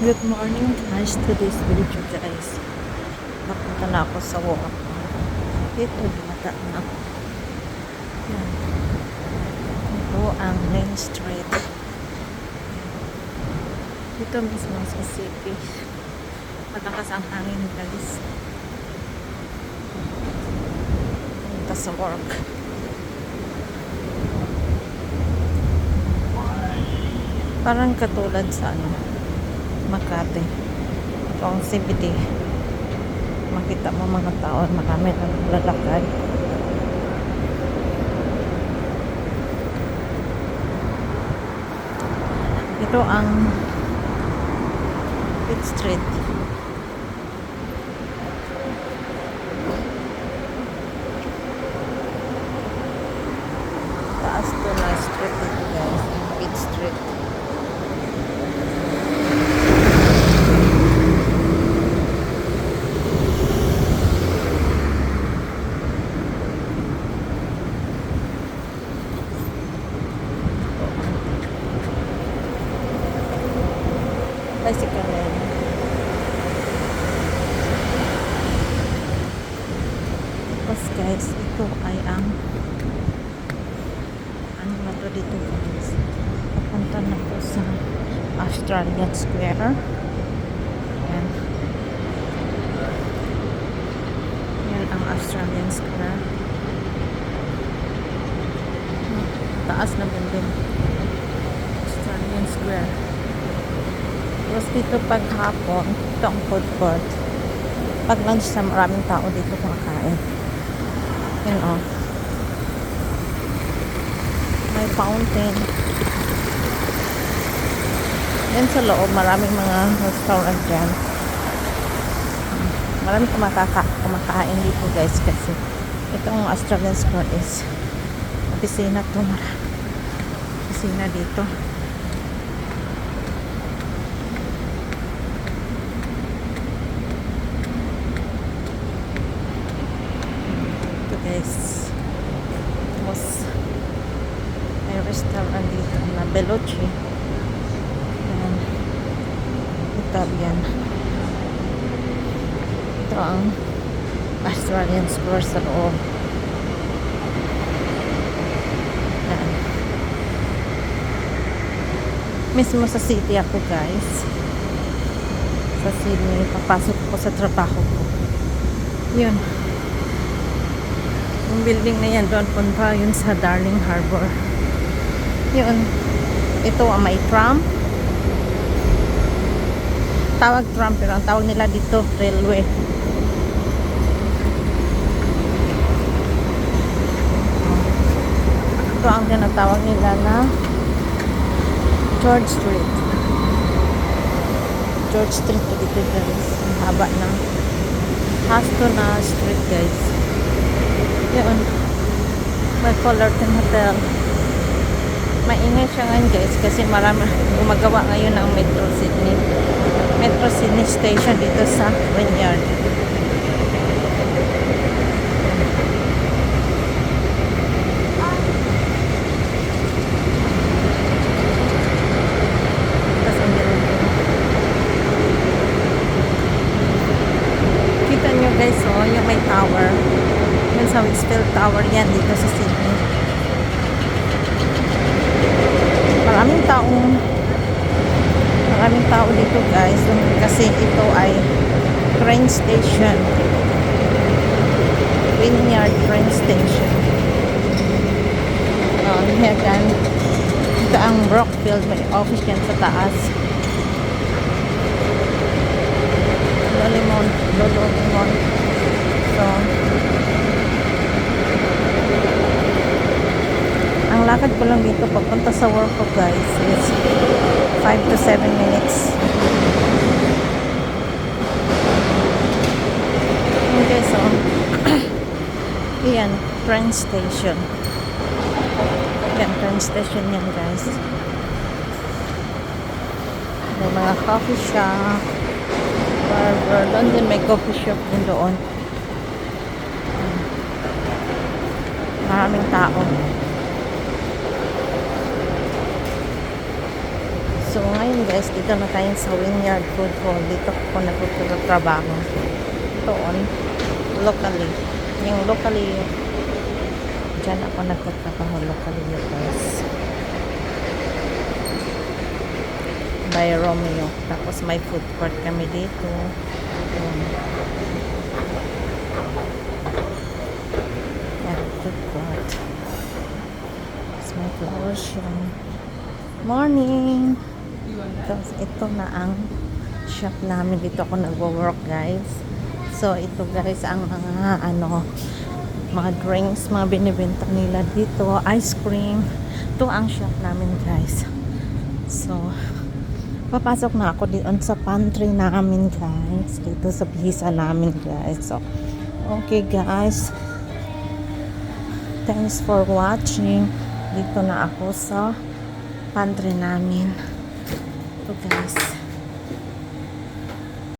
Good morning guys, today's video guys. Napunta na ako sa walk. Ito, dumata na ako. Yan. Ito ang main street. Dito mismo sa city. Malakas ang hangin guys. Punta sa work. Parang katulad sa Makati. Ito ang CBD. Makita mo mga tao, marami na lalakad. Ito ang Pitt Street. Taas to na street ito guys. Pitt Street. Bicycle lane. Tapos guys, ito ay ang ano na to dito guys. Papunta na to sa Australian Square. Yan. Yan ang Australian Square. Taas na building. Australian Square. Tapos dito pag hapon, ito ang food court. Pag lunch sa maraming tao dito kumakain. Yan o. May fountain. Yan sa loob, maraming mga restaurant dyan. Maraming kumakain dito guys kasi itong Australian Square is opisina to. Opisina dito. Guys, tapos may restaurant dito na Belucci. Yan. Ito yan. Ito ang Australian Square sa loob. Yan. Mismo sa city ako guys. Sa Sydney, papasok ko sa trabaho ko. Yun. Yung building na yan, doon punta yun sa Darling Harbour. Yun. Ito ang may tram. Tawag tram, pero ang tawag nila dito, railway. Ito ang tinatawag nila na George Street. George Street to dito guys. Ang haba ng Hastona Street guys. Yun. May Fullerton Hotel. Maingay siya ngayon guys kasi marami gumagawa ngayon ng Metro Sydney. Metro Sydney Station dito sa Wynyard. Kita nyo guys, oh, yung may tower. Yun sa Westfield Tower yan dito sa Sydney. Maraming tao dito guys kasi ito ay train station. Wynyard train station. Yan. Ito ang Brockfield, may office yan sa taas. Lolo Limon. So ang lakad ko lang dito papunta sa work ko guys is 5 to 7 minutes. Okay, so yan, train station. Yan, train station yan guys. May mga coffee shop, barber, doon din may coffee shop din doon. Maraming tao. So ngayon guys, dito na tayo sa Wynyard Food Hall. Dito ako nagtatrabaho. Doon, locally. Yung locally, dyan ako nagtatrabaho locally guys. By Romeo. Tapos may food court kami dito. Yan, food court. Tapos may flower show. Morning! Tapos ito na ang shop namin. Dito ako nagwo-work guys. So ito guys ang mga mga drinks, mga binibenta nila dito. Ice cream. Ito ang shop namin guys. So papasok na ako dito sa pantry namin guys. Dito sa bisa namin guys. So okay guys. Thanks for watching. Dito na ako sa pantry namin. Ito guys.